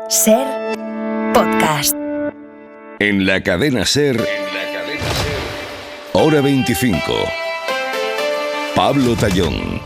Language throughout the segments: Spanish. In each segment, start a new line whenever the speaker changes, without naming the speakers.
SER Podcast.
En la cadena SER, Hora 25. Pablo Tallón.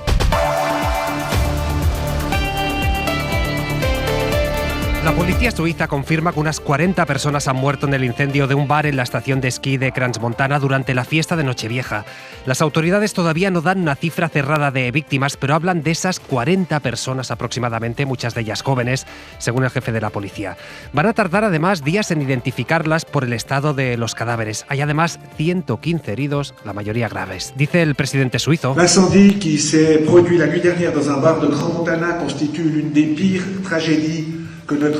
La policía suiza confirma que unas 40 personas han muerto en el incendio de un bar en la estación de esquí de Crans-Montana durante la fiesta de Nochevieja. Las autoridades todavía no dan una cifra cerrada de víctimas, pero hablan de esas 40 personas aproximadamente, muchas de ellas jóvenes, según el jefe de la policía. Van a tardar además días en identificarlas por el estado de los cadáveres. Hay además 115 heridos, la mayoría graves. Dice el presidente suizo:
L'incendie qui s'est produit la nuit dernière dans un bar de Crans-Montana constitue l'une des pires tragédies.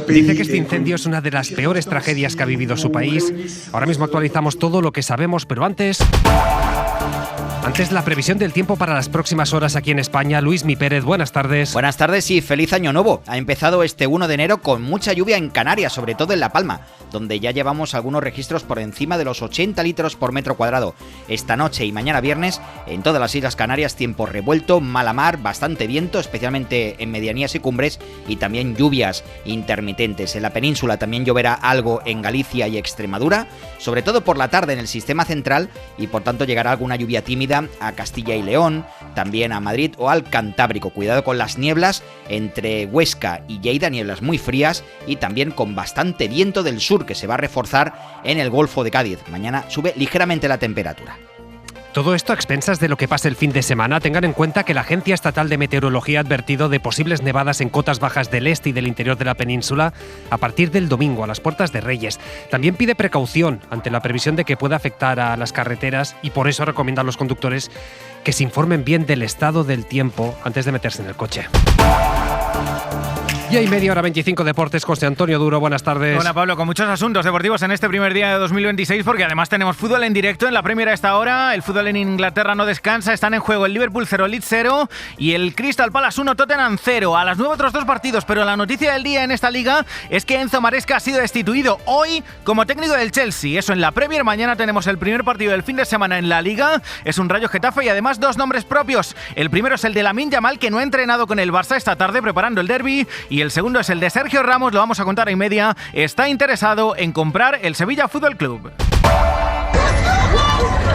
Dice que este incendio es una de las peores tragedias que ha vivido su país. Ahora mismo actualizamos todo lo que sabemos, pero antes la previsión del tiempo para las próximas horas aquí en España. Luismi Pérez, buenas tardes.
Buenas tardes y feliz año nuevo. Ha empezado este 1 de enero con mucha lluvia en Canarias, sobre todo en La Palma, donde ya llevamos algunos registros por encima de los 80 litros por metro cuadrado. Esta noche y mañana viernes, en todas las Islas Canarias, tiempo revuelto, mala mar, bastante viento, especialmente en medianías y cumbres, y también lluvias intermitentes. En la península también lloverá algo en Galicia y Extremadura, sobre todo por la tarde en el sistema central, y por tanto llegará alguna lluvia tímida a Castilla y León, también a Madrid o al Cantábrico. Cuidado con las nieblas entre Huesca y Lleida, nieblas muy frías, y también con bastante viento del sur que se va a reforzar en el Golfo de Cádiz. Mañana sube ligeramente la temperatura.
Todo esto a expensas de lo que pase el fin de semana. Tengan en cuenta que la Agencia Estatal de Meteorología ha advertido de posibles nevadas en cotas bajas del este y del interior de la península a partir del domingo, a las puertas de Reyes. También pide precaución ante la previsión de que pueda afectar a las carreteras, y por eso recomienda a los conductores que se informen bien del estado del tiempo antes de meterse en el coche. Y hay media hora 25 deportes. José Antonio Duro, buenas tardes.
Hola Pablo, con muchos asuntos deportivos en este primer día de 2026, porque además tenemos fútbol en directo en la Premier a esta hora. El fútbol en Inglaterra no descansa, están en juego el Liverpool 0, Leeds 0 y el Crystal Palace 1, Tottenham 0. A las 9 otros dos partidos, pero la noticia del día en esta liga es que Enzo Maresca ha sido destituido hoy como técnico del Chelsea. Eso en la Premier. Mañana tenemos el primer partido del fin de semana en la liga. Es un Rayo Getafe y además dos nombres propios. El primero es el de Lamine Yamal, que no ha entrenado con el Barça esta tarde preparando el derbi, y el segundo es el de Sergio Ramos, lo vamos a contar en media. Está interesado en comprar el Sevilla Fútbol Club.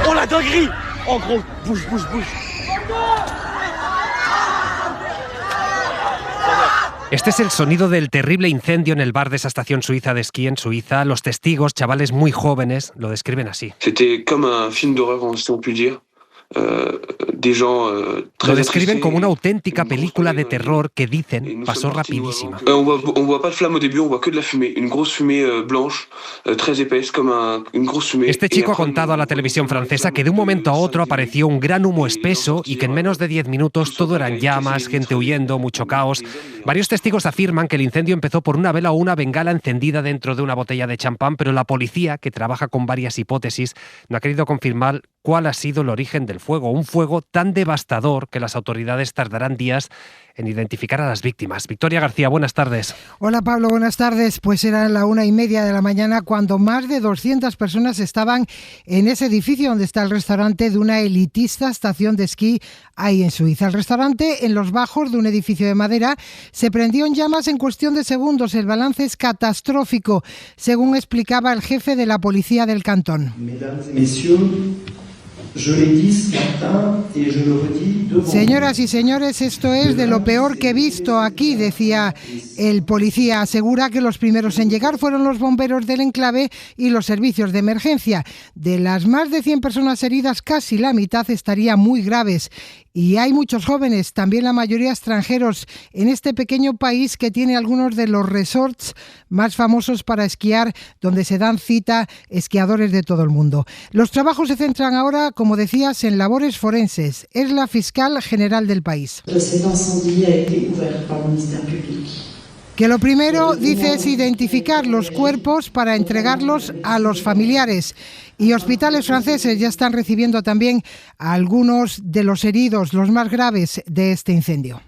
¡Oh, la dinguerie! ¡Oh, gros! ¡Bouge!
Este es el sonido del terrible incendio en el bar de esa estación suiza de esquí en Suiza. Los testigos, chavales muy jóvenes, lo describen así.
C'était comme un film d'horreur, si on peut dire.
Lo describen como una auténtica película de terror que dicen pasó rapidísima.
On voit pas de flamme au début, on voit que de la fumée, une grosse fumée blanche, très épaisse, comme une grosse fumée.
Este chico ha contado a la televisión francesa que de un momento a otro apareció un gran humo espeso y que en menos de 10 minutos todo eran llamas, gente huyendo, mucho caos. Varios testigos afirman que el incendio empezó por una vela o una bengala encendida dentro de una botella de champán, pero la policía, que trabaja con varias hipótesis, no ha querido confirmar cuál ha sido el origen del fuego. Un fuego tan devastador que las autoridades tardarán días en identificar a las víctimas. Victoria García, buenas tardes.
Hola Pablo, buenas tardes. Pues era la 1:30 de la mañana cuando más de 200 personas estaban en ese edificio donde está el restaurante de una elitista estación de esquí ahí en Suiza. El restaurante, en los bajos de un edificio de madera, se prendió en llamas en cuestión de segundos. El balance es catastrófico, según explicaba el jefe de la policía del cantón. Señoras y señores, esto es de lo peor que he visto aquí, decía el policía. Asegura que los primeros en llegar fueron los bomberos del enclave y los servicios de emergencia. De las más de 100 personas heridas, casi la mitad estarían muy graves. Y hay muchos jóvenes, también la mayoría extranjeros, en este pequeño país que tiene algunos de los resorts más famosos para esquiar, donde se dan cita esquiadores de todo el mundo. Los trabajos se centran ahora, como decías, en labores forenses. Es la fiscal general del país. Que lo primero, dice, es identificar los cuerpos para entregarlos a los familiares. Y hospitales franceses ya están recibiendo también a algunos de los heridos, los más graves de este incendio.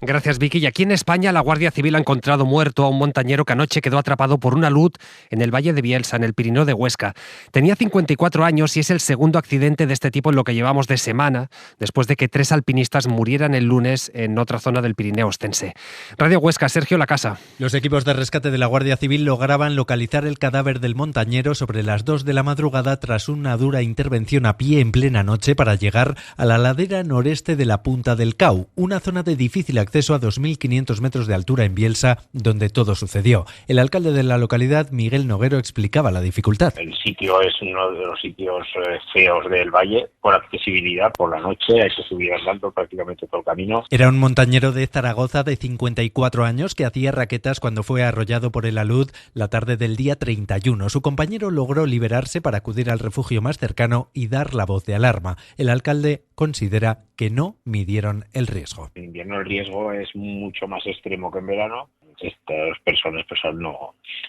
Gracias, Vicky. Y aquí en España la Guardia Civil ha encontrado muerto a un montañero que anoche quedó atrapado por una alud en el Valle de Bielsa, en el Pirineo de Huesca. Tenía 54 años y es el segundo accidente de este tipo en lo que llevamos de semana, después de que 3 alpinistas murieran el lunes en otra zona del Pirineo ostense. Radio Huesca, Sergio Lacasa.
Los equipos de rescate de la Guardia Civil lograban localizar el cadáver del montañero sobre las 2 de la madrugada tras una dura intervención a pie en plena noche para llegar a la ladera noreste de la Punta del Cau, una zona de difícil acceso a 2.500 metros de altura en Bielsa, donde todo sucedió. El alcalde de la localidad, Miguel Noguero, explicaba la dificultad.
El sitio es uno de los sitios feos del valle, por accesibilidad, por la noche hay que subir andando prácticamente todo el camino.
Era un montañero de Zaragoza de 54 años que hacía raquetas cuando fue arrollado por el alud la tarde del día 31. Su compañero logró liberarse para acudir al refugio más cercano y dar la voz de alarma. El alcalde considera que no midieron el riesgo.
En invierno el riesgo es mucho más extremo que en verano. Estas personas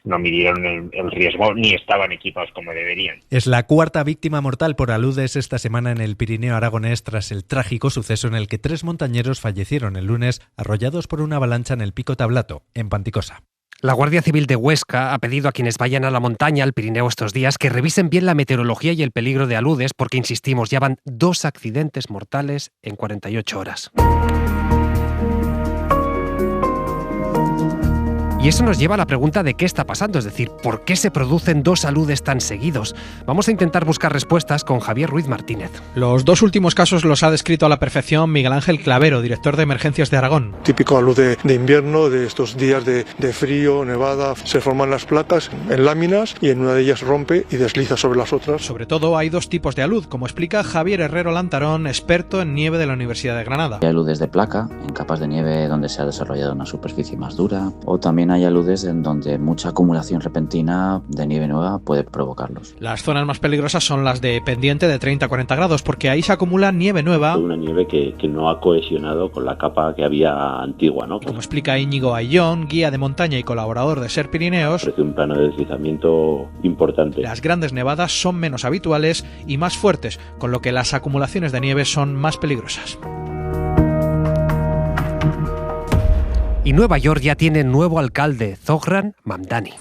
no midieron el riesgo ni estaban equipados como deberían.
Es la cuarta víctima mortal por aludes esta semana en el Pirineo aragonés tras el trágico suceso en el que 3 montañeros fallecieron el lunes arrollados por una avalancha en el Pico Tablato, en Panticosa.
La Guardia Civil de Huesca ha pedido a quienes vayan a la montaña, al Pirineo estos días, que revisen bien la meteorología y el peligro de aludes, porque, insistimos, ya van 2 accidentes mortales en 48 horas. Y eso nos lleva a la pregunta de qué está pasando, es decir, ¿por qué se producen 2 aludes tan seguidos? Vamos a intentar buscar respuestas con Javier Ruiz Martínez.
Los 2 últimos casos los ha descrito a la perfección Miguel Ángel Clavero, director de Emergencias de Aragón.
Típico alud de invierno, de estos días de frío, nevada, se forman las placas en láminas y en una de ellas rompe y desliza sobre las otras.
Sobre todo hay 2 tipos de alud, como explica Javier Herrero Lantarón, experto en nieve de la Universidad de Granada.
Hay aludes de placa, en capas de nieve donde se ha desarrollado una superficie más dura, o también hay aludes en donde mucha acumulación repentina de nieve nueva puede provocarlos.
Las zonas más peligrosas son las de pendiente de 30 a 40 grados, porque ahí se acumula nieve nueva.
Una nieve que no ha cohesionado con la capa que había antigua, ¿no?
Como explica Íñigo Ayllón, guía de montaña y colaborador de Ser Pirineos,
parece un plano de deslizamiento importante.
Las grandes nevadas son menos habituales y más fuertes, con lo que las acumulaciones de nieve son más peligrosas.
Y Nueva York ya tiene nuevo alcalde, Zohran Mamdani.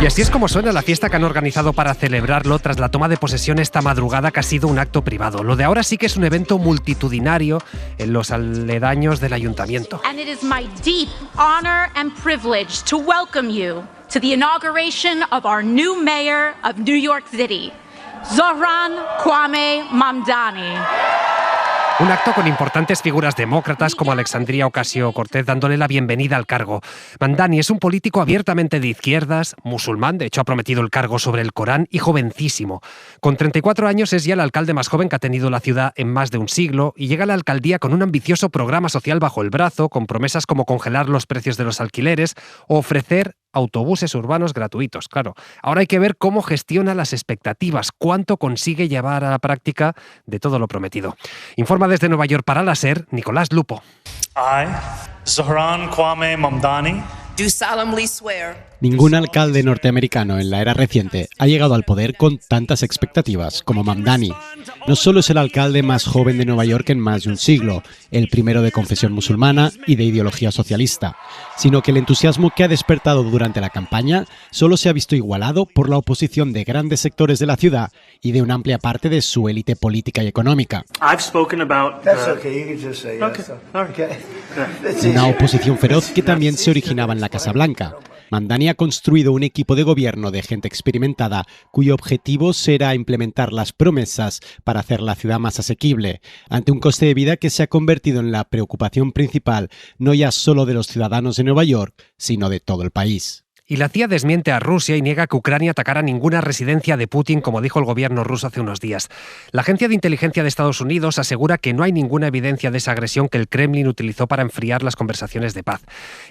Y así es como suena la fiesta que han organizado para celebrarlo tras la toma de posesión esta madrugada, que ha sido un acto privado. Lo de ahora sí que es un evento multitudinario en los aledaños del ayuntamiento.
And it is my deep honor and privilege to welcome you to the inauguration of our new mayor of New York City, Zohran Kwame Mamdani.
Un acto con importantes figuras demócratas como Alexandria Ocasio-Cortez dándole la bienvenida al cargo. Mamdani es un político abiertamente de izquierdas, musulmán, de hecho ha prometido el cargo sobre el Corán, y jovencísimo. Con 34 años es ya el alcalde más joven que ha tenido la ciudad en más de un siglo y llega a la alcaldía con un ambicioso programa social bajo el brazo, con promesas como congelar los precios de los alquileres o ofrecer autobuses urbanos gratuitos. Claro, ahora hay que ver cómo gestiona las expectativas, cuánto consigue llevar a la práctica de todo lo prometido. Informa desde Nueva York para la SER, Nicolás Lupo.
I, Zohran Kwame Mamdani,
do solemnly swear.
Ningún alcalde norteamericano en la era reciente ha llegado al poder con tantas expectativas como Mamdani. No solo es el alcalde más joven de Nueva York en más de un siglo, el primero de confesión musulmana y de ideología socialista, sino que el entusiasmo que ha despertado durante la campaña solo se ha visto igualado por la oposición de grandes sectores de la ciudad y de una amplia parte de su élite política y económica. Una oposición feroz que también se originaba en la Casa Blanca. Mamdani ha construido un equipo de gobierno de gente experimentada cuyo objetivo será implementar las promesas para hacer la ciudad más asequible, ante un coste de vida que se ha convertido en la preocupación principal no ya solo de los ciudadanos de Nueva York, sino de todo el país.
Y la CIA desmiente a Rusia y niega que Ucrania atacara ninguna residencia de Putin, como dijo el gobierno ruso hace unos días. La Agencia de Inteligencia de Estados Unidos asegura que no hay ninguna evidencia de esa agresión que el Kremlin utilizó para enfriar las conversaciones de paz.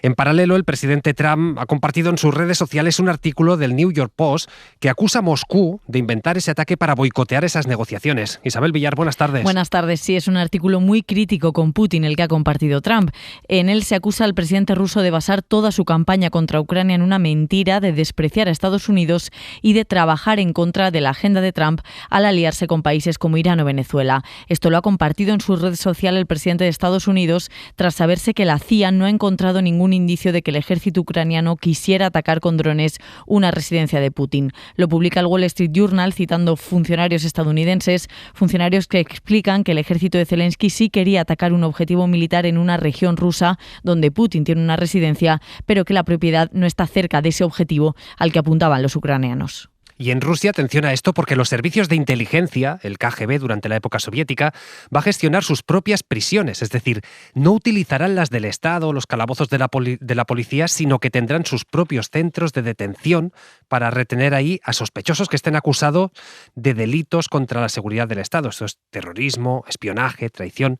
En paralelo, el presidente Trump ha compartido en sus redes sociales un artículo del New York Post que acusa a Moscú de inventar ese ataque para boicotear esas negociaciones. Isabel Villar, buenas tardes.
Buenas tardes. Sí, es un artículo muy crítico con Putin el que ha compartido Trump. En él se acusa al presidente ruso de basar toda su campaña contra Ucrania en una mentira de despreciar a Estados Unidos y de trabajar en contra de la agenda de Trump al aliarse con países como Irán o Venezuela. Esto lo ha compartido en su red social el presidente de Estados Unidos tras saberse que la CIA no ha encontrado ningún indicio de que el ejército ucraniano quisiera atacar con drones una residencia de Putin. Lo publica el Wall Street Journal citando funcionarios estadounidenses, funcionarios que explican que el ejército de Zelensky sí quería atacar un objetivo militar en una región rusa donde Putin tiene una residencia, pero que la propiedad no está cerca de ese objetivo al que apuntaban los ucranianos.
Y en Rusia, atención a esto, porque los servicios de inteligencia, el KGB durante la época soviética, va a gestionar sus propias prisiones, es decir, no utilizarán las del Estado o los calabozos de la policía, sino que tendrán sus propios centros de detención para retener ahí a sospechosos que estén acusados de delitos contra la seguridad del Estado. Esto es terrorismo, espionaje, traición.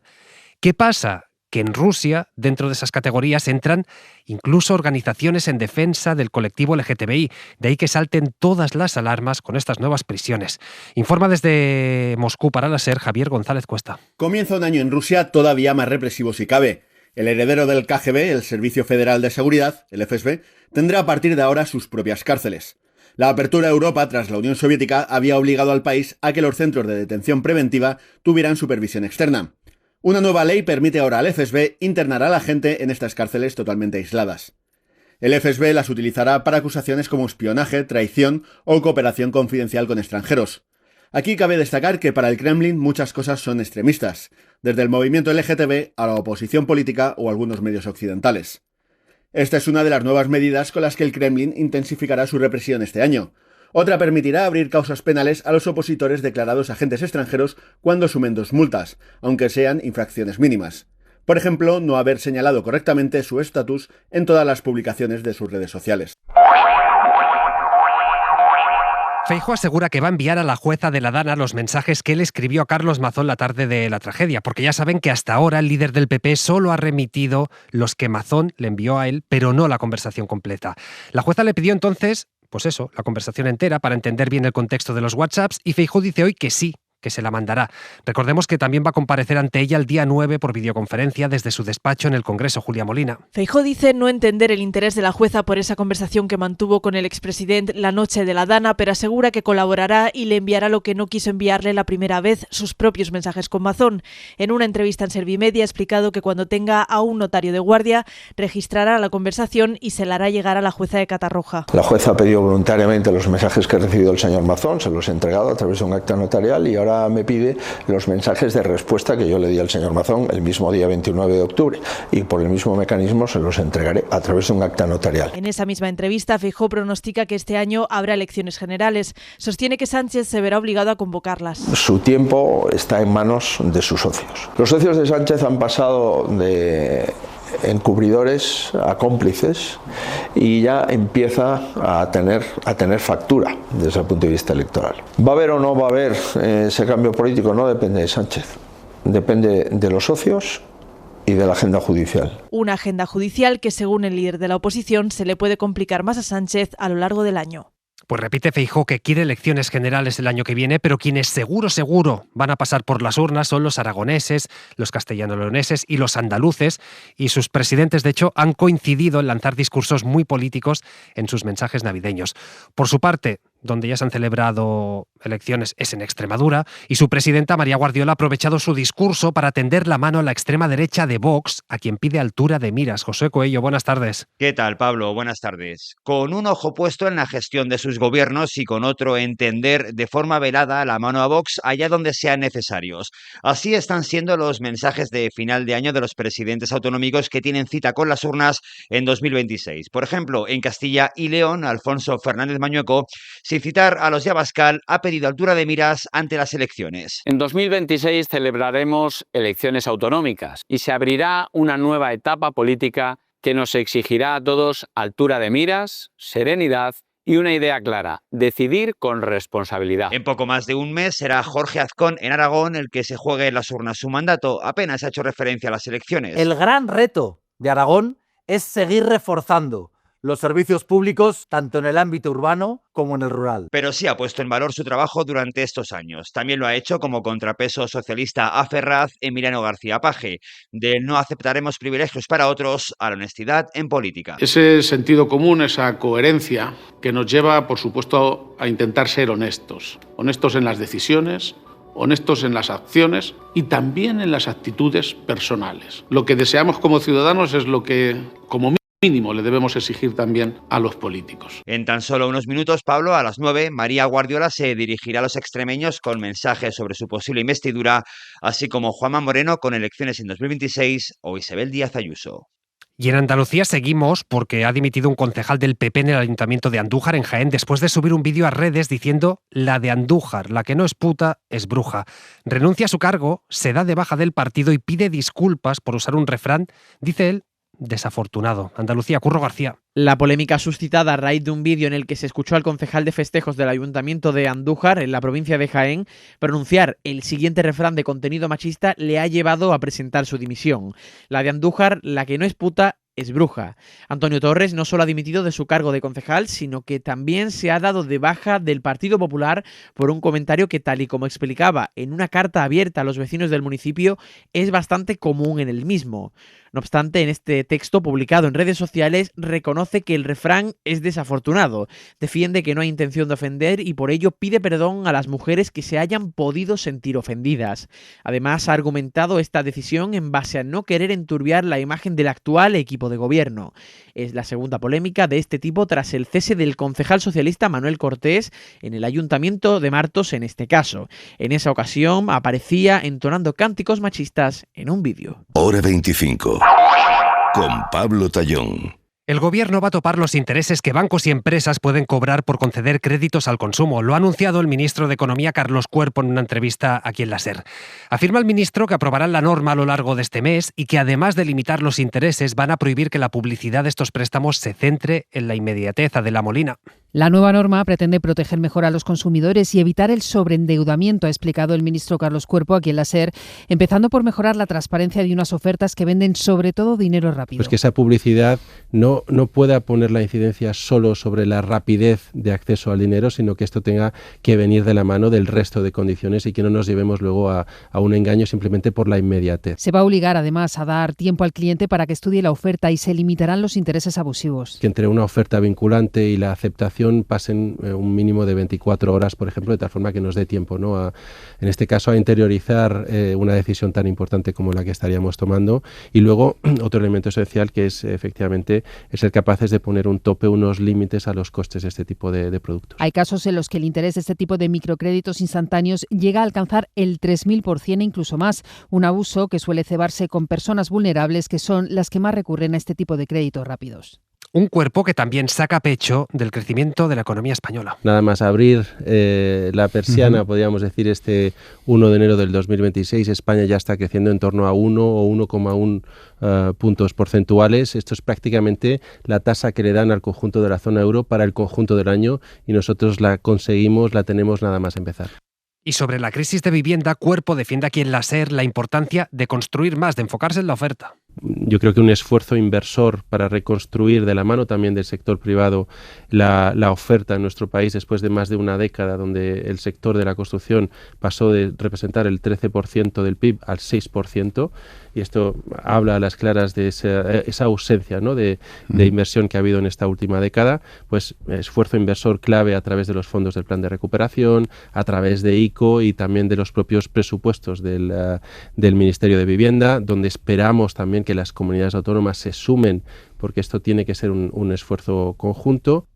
¿Qué pasa? Que en Rusia, dentro de esas categorías, entran incluso organizaciones en defensa del colectivo LGTBI. De ahí que salten todas las alarmas con estas nuevas prisiones. Informa desde Moscú para la SER Javier González Cuesta.
Comienza un año en Rusia todavía más represivo si cabe. El heredero del KGB, el Servicio Federal de Seguridad, el FSB, tendrá a partir de ahora sus propias cárceles. La apertura a Europa tras la Unión Soviética había obligado al país a que los centros de detención preventiva tuvieran supervisión externa. Una nueva ley permite ahora al FSB internar a la gente en estas cárceles totalmente aisladas. El FSB las utilizará para acusaciones como espionaje, traición o cooperación confidencial con extranjeros. Aquí cabe destacar que para el Kremlin muchas cosas son extremistas, desde el movimiento LGTB a la oposición política o algunos medios occidentales. Esta es una de las nuevas medidas con las que el Kremlin intensificará su represión este año. Otra permitirá abrir causas penales a los opositores declarados agentes extranjeros cuando sumen 2 multas, aunque sean infracciones mínimas. Por ejemplo, no haber señalado correctamente su estatus en todas las publicaciones de sus redes sociales.
Feijóo asegura que va a enviar a la jueza de la Dana los mensajes que él escribió a Carlos Mazón la tarde de la tragedia, porque ya saben que hasta ahora el líder del PP solo ha remitido los que Mazón le envió a él, pero no la conversación completa. La jueza le pidió entonces, pues eso, la conversación entera para entender bien el contexto de los WhatsApps, y Feijóo dice hoy que sí, que se la mandará. Recordemos que también va a comparecer ante ella el día 9 por videoconferencia desde su despacho en el Congreso, Julia Molina.
Feijóo dice no entender el interés de la jueza por esa conversación que mantuvo con el expresidente la noche de la Dana, pero asegura que colaborará y le enviará lo que no quiso enviarle la primera vez, sus propios mensajes con Mazón. En una entrevista en Servimedia ha explicado que cuando tenga a un notario de guardia, registrará la conversación y se la hará llegar a la jueza de Catarroja.
La jueza ha pedido voluntariamente los mensajes que ha recibido el señor Mazón, se los he entregado a través de un acta notarial y ahora me pide los mensajes de respuesta que yo le di al señor Mazón el mismo día 29 de octubre y por el mismo mecanismo se los entregaré a través de un acta notarial.
En esa misma entrevista, Feijóo pronostica que este año habrá elecciones generales. Sostiene que Sánchez se verá obligado a convocarlas.
Su tiempo está en manos de sus socios. Los socios de Sánchez han pasado de encubridores a cómplices y ya empieza a tener factura desde el punto de vista electoral. ¿Va a haber o no va a haber ese cambio político? No depende de Sánchez, depende de los socios y de la agenda judicial.
Una agenda judicial que, según el líder de la oposición, se le puede complicar más a Sánchez a lo largo del año.
Pues repite Feijóo que quiere elecciones generales el año que viene, pero quienes seguro van a pasar por las urnas son los aragoneses, los castellano-leoneses y los andaluces, y sus presidentes, de hecho, han coincidido en lanzar discursos muy políticos en sus mensajes navideños. Por su parte, donde ya se han celebrado elecciones es en Extremadura, y su presidenta María Guardiola ha aprovechado su discurso para tender la mano a la extrema derecha de Vox, a quien pide altura de miras. José Coello, buenas tardes.
¿Qué tal, Pablo? Buenas tardes. Con un ojo puesto en la gestión de sus gobiernos y con otro en tender de forma velada la mano a Vox allá donde sean necesarios. Así están siendo los mensajes de final de año de los presidentes autonómicos que tienen cita con las urnas en 2026. Por ejemplo, en Castilla y León, Alfonso Fernández Mañueco, sin citar a los de Abascal, ha pedido altura de miras ante las elecciones.
En 2026 celebraremos elecciones autonómicas y se abrirá una nueva etapa política que nos exigirá a todos altura de miras, serenidad y una idea clara: decidir con responsabilidad.
En poco más de un mes será Jorge Azcón en Aragón el que se juegue en las urnas su mandato. Apenas ha hecho referencia a las elecciones.
El gran reto de Aragón es seguir reforzando
los servicios públicos tanto en el ámbito urbano como en el rural.
Pero sí ha puesto en valor su trabajo durante estos años. También lo ha hecho como contrapeso socialista a Ferraz, Emiliano García Paje, de no aceptaremos privilegios para otros a la honestidad en política.
Ese sentido común, esa coherencia que nos lleva, por supuesto, a intentar ser honestos. Honestos en las decisiones, honestos en las acciones y también en las actitudes personales. Lo que deseamos como ciudadanos es lo que, como mínimo, le debemos exigir también a los políticos.
En tan solo unos minutos, Pablo, a las 9, María Guardiola se dirigirá a los extremeños con mensajes sobre su posible investidura, así como Juanma Moreno con elecciones en 2026 o Isabel Díaz Ayuso.
Y en Andalucía seguimos porque ha dimitido un concejal del PP en el Ayuntamiento de Andújar, en Jaén, después de subir un vídeo a redes diciendo «La de Andújar, la que no es puta, es bruja». Renuncia a su cargo, se da de baja del partido y pide disculpas por usar un refrán, dice él, desafortunado. Andalucía, Curro García.
La polémica suscitada a raíz de un vídeo en el que se escuchó al concejal de festejos del Ayuntamiento de Andújar, en la provincia de Jaén, pronunciar el siguiente refrán de contenido machista le ha llevado a presentar su dimisión. La de Andújar, la que no es puta, es bruja. Antonio Torres no solo ha dimitido de su cargo de concejal, sino que también se ha dado de baja del Partido Popular por un comentario que, tal y como explicaba en una carta abierta a los vecinos del municipio, es bastante común en el mismo. No obstante, en este texto publicado en redes sociales reconoce que el refrán es desafortunado, defiende que no hay intención de ofender y por ello pide perdón a las mujeres que se hayan podido sentir ofendidas. Además, ha argumentado esta decisión en base a no querer enturbiar la imagen del actual equipo de gobierno. Es la segunda polémica de este tipo tras el cese del concejal socialista Manuel Cortés en el Ayuntamiento de Martos en este caso. En esa ocasión aparecía entonando cánticos machistas en un vídeo.
Hora 25. Con Pablo Tallón.
El gobierno va a topar los intereses que bancos y empresas pueden cobrar por conceder créditos al consumo. Lo ha anunciado el ministro de Economía, Carlos Cuerpo, en una entrevista aquí en la SER. Afirma el ministro que aprobarán la norma a lo largo de este mes y que además de limitar los intereses van a prohibir que la publicidad de estos préstamos se centre en la inmediatez. Adela Molina.
La nueva norma pretende proteger mejor a los consumidores y evitar el sobreendeudamiento, ha explicado el ministro Carlos Cuerpo aquí en la SER, empezando por mejorar la transparencia de unas ofertas que venden sobre todo dinero rápido.
Pues que esa publicidad no pueda poner la incidencia solo sobre la rapidez de acceso al dinero, sino que esto tenga que venir de la mano del resto de condiciones y que no nos llevemos luego a un engaño simplemente por la inmediatez.
Se va a obligar además a dar tiempo al cliente para que estudie la oferta y se limitarán los intereses abusivos.
Que entre una oferta vinculante y la aceptación pasen un mínimo de 24 horas, por ejemplo, de tal forma que nos dé tiempo, ¿no? En este caso, a interiorizar una decisión tan importante como la que estaríamos tomando. Y luego, otro elemento esencial que es, efectivamente, es ser capaces de poner un tope, unos límites a los costes de este tipo de productos.
Hay casos en los que el interés de este tipo de microcréditos instantáneos llega a alcanzar el 3000% e incluso más, un abuso que suele cebarse con personas vulnerables que son las que más recurren a este tipo de créditos rápidos.
Un Cuerpo que también saca pecho del crecimiento de la economía española.
Nada más abrir la persiana, podríamos decir, este 1 de enero del 2026, España ya está creciendo en torno a 1 o 1,1 puntos porcentuales. Esto es prácticamente la tasa que le dan al conjunto de la zona euro para el conjunto del año y nosotros la conseguimos, la tenemos nada más empezar.
Y sobre la crisis de vivienda, Cuerpo defiende aquí en la SER la importancia de construir más, de enfocarse en la oferta.
Yo creo que un esfuerzo inversor para reconstruir de la mano también del sector privado la oferta en nuestro país después de más de una década donde el sector de la construcción pasó de representar el 13% del PIB al 6%, y esto habla a las claras de esa ausencia, ¿no?, de inversión que ha habido en esta última década. Pues esfuerzo inversor clave a través de los fondos del Plan de Recuperación, a través de ICO y también de los propios presupuestos del Ministerio de Vivienda, donde esperamos también que las comunidades autónomas se sumen, porque esto tiene que ser un esfuerzo conjunto.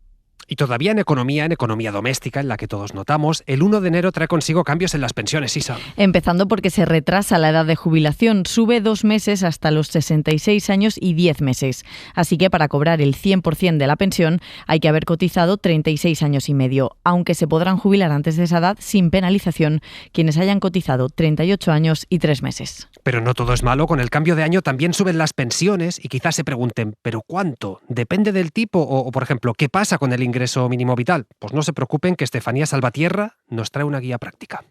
Y todavía en economía doméstica, en la que todos notamos, el 1 de enero trae consigo cambios en las pensiones, Isa.
Empezando porque se retrasa la edad de jubilación, sube 2 meses hasta los 66 años y 10 meses. Así que para cobrar el 100% de la pensión hay que haber cotizado 36 años y medio, aunque se podrán jubilar antes de esa edad sin penalización quienes hayan cotizado 38 años y 3 meses.
Pero no todo es malo, con el cambio de año también suben las pensiones y quizás se pregunten, ¿pero cuánto? ¿Depende del tipo? O por ejemplo, ¿qué pasa con el ingreso mínimo vital? Pues no se preocupen, que Estefanía Salvatierra nos trae una guía práctica.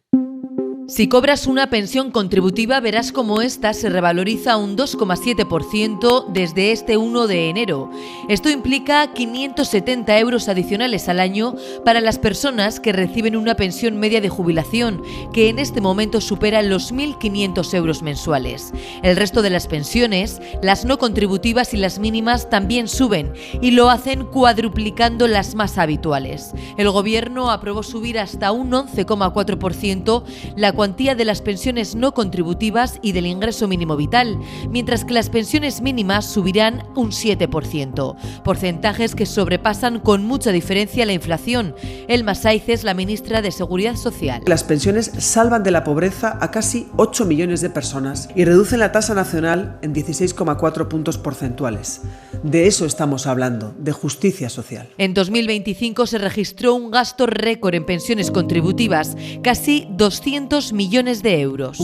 Si cobras una pensión contributiva, verás cómo esta se revaloriza un 2,7% desde este 1 de enero. Esto implica 570 euros adicionales al año para las personas que reciben una pensión media de jubilación, que en este momento supera los 1.500 euros mensuales. El resto de las pensiones, las no contributivas y las mínimas, también suben, y lo hacen cuadruplicando las más habituales. El Gobierno aprobó subir hasta un 11,4% la cuantía de las pensiones no contributivas y del ingreso mínimo vital, mientras que las pensiones mínimas subirán un 7%, porcentajes que sobrepasan con mucha diferencia la inflación. Elma Sáiz, la ministra de Seguridad Social.
Las pensiones salvan de la pobreza a casi 8 millones de personas y reducen la tasa nacional en 16,4 puntos porcentuales. De eso estamos hablando, de justicia social.
En 2025 se registró un gasto récord en pensiones contributivas, casi 200 millones de euros.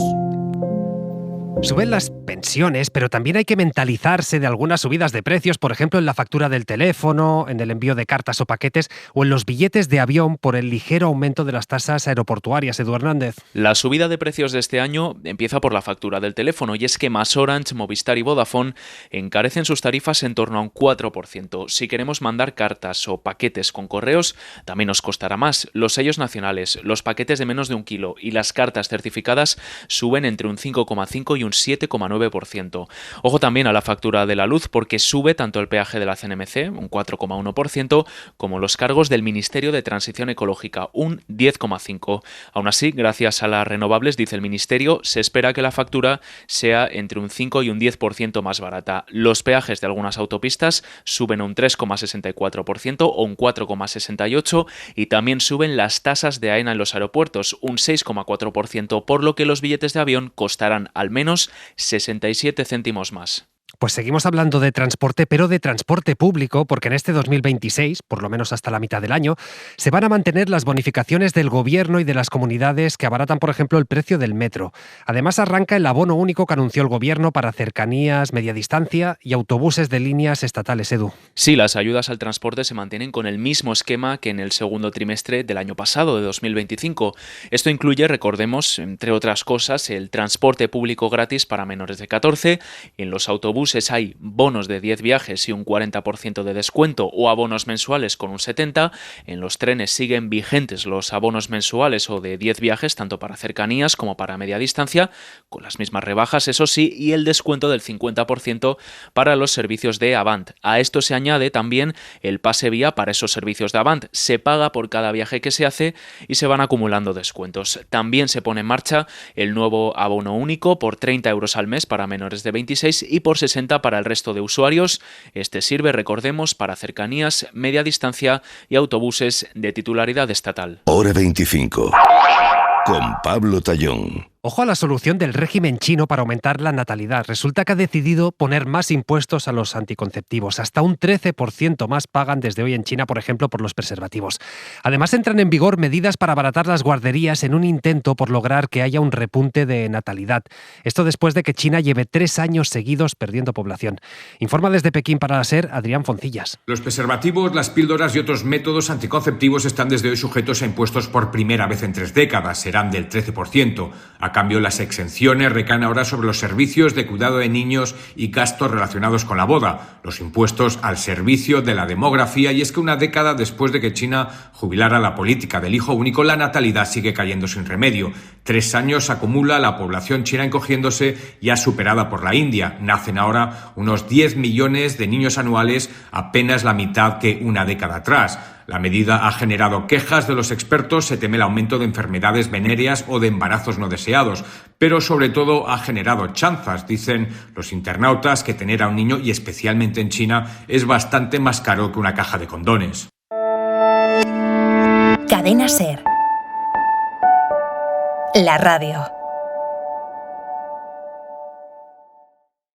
Suben las pensiones, pero también hay que mentalizarse de algunas subidas de precios, por ejemplo en la factura del teléfono, en el envío de cartas o paquetes o en los billetes de avión por el ligero aumento de las tasas aeroportuarias. Edu Hernández.
La subida de precios de este año empieza por la factura del teléfono, y es que MasOrange, Movistar y Vodafone encarecen sus tarifas en torno a un 4%. Si queremos mandar cartas o paquetes con correos, también nos costará más. Los sellos nacionales, los paquetes de menos de 1 kilo y las cartas certificadas suben entre un 5,5 y un 7,9%. Ojo también a la factura de la luz, porque sube tanto el peaje de la CNMC, un 4,1%, como los cargos del Ministerio de Transición Ecológica, un 10,5%. Aún así, gracias a las renovables, dice el Ministerio, se espera que la factura sea entre un 5 y un 10% más barata. Los peajes de algunas autopistas suben un 3,64% o un 4,68%, y también suben las tasas de AENA en los aeropuertos, un 6,4%, por lo que los billetes de avión costarán al menos 67 céntimos más.
Pues seguimos hablando de transporte, pero de transporte público, porque en este 2026, por lo menos hasta la mitad del año, se van a mantener las bonificaciones del Gobierno y de las comunidades que abaratan, por ejemplo, el precio del metro. Además, arranca el abono único que anunció el Gobierno para cercanías, media distancia y autobuses de líneas estatales. Edu.
Sí, las ayudas al transporte se mantienen con el mismo esquema que en el segundo trimestre del año pasado, de 2025. Esto incluye, recordemos, entre otras cosas, el transporte público gratis para menores de 14, en los autobuses hay bonos de 10 viajes y un 40% de descuento, o abonos mensuales con un 70%. En los trenes siguen vigentes los abonos mensuales o de 10 viajes, tanto para cercanías como para media distancia, con las mismas rebajas, eso sí, y el descuento del 50% para los servicios de Avant. A esto se añade también el pase vía para esos servicios de Avant. Se paga por cada viaje que se hace y se van acumulando descuentos. También se pone en marcha el nuevo abono único por 30 euros al mes para menores de 26 y por 60 para el resto de usuarios. Este sirve, recordemos, para cercanías, media distancia y autobuses de titularidad estatal.
Hora 25. Con Pablo Tallón.
Ojo a la solución del régimen chino para aumentar la natalidad. Resulta que ha decidido poner más impuestos a los anticonceptivos. Hasta un 13% más pagan desde hoy en China, por ejemplo, por los preservativos. Además, entran en vigor medidas para abaratar las guarderías en un intento por lograr que haya un repunte de natalidad. Esto después de que China lleve 3 años seguidos perdiendo población. Informa desde Pekín para la SER, Adrián Foncillas.
Los preservativos, las píldoras y otros métodos anticonceptivos están desde hoy sujetos a impuestos por primera vez en 3 décadas. Serán del 13%. A cambio, las exenciones recaen ahora sobre los servicios de cuidado de niños y gastos relacionados con la boda, los impuestos al servicio de la demografía, y es que una década después de que China jubilara la política del hijo único, la natalidad sigue cayendo sin remedio. 3 años acumula la población china encogiéndose, ya superada por la India. Nacen ahora unos 10 millones de niños anuales, apenas la mitad que una década atrás. La medida ha generado quejas de los expertos, se teme el aumento de enfermedades venéreas o de embarazos no deseados, pero sobre todo ha generado chanzas. Dicen los internautas que tener a un niño, y especialmente en China, es bastante más caro que una caja de condones.
Cadena SER. La radio.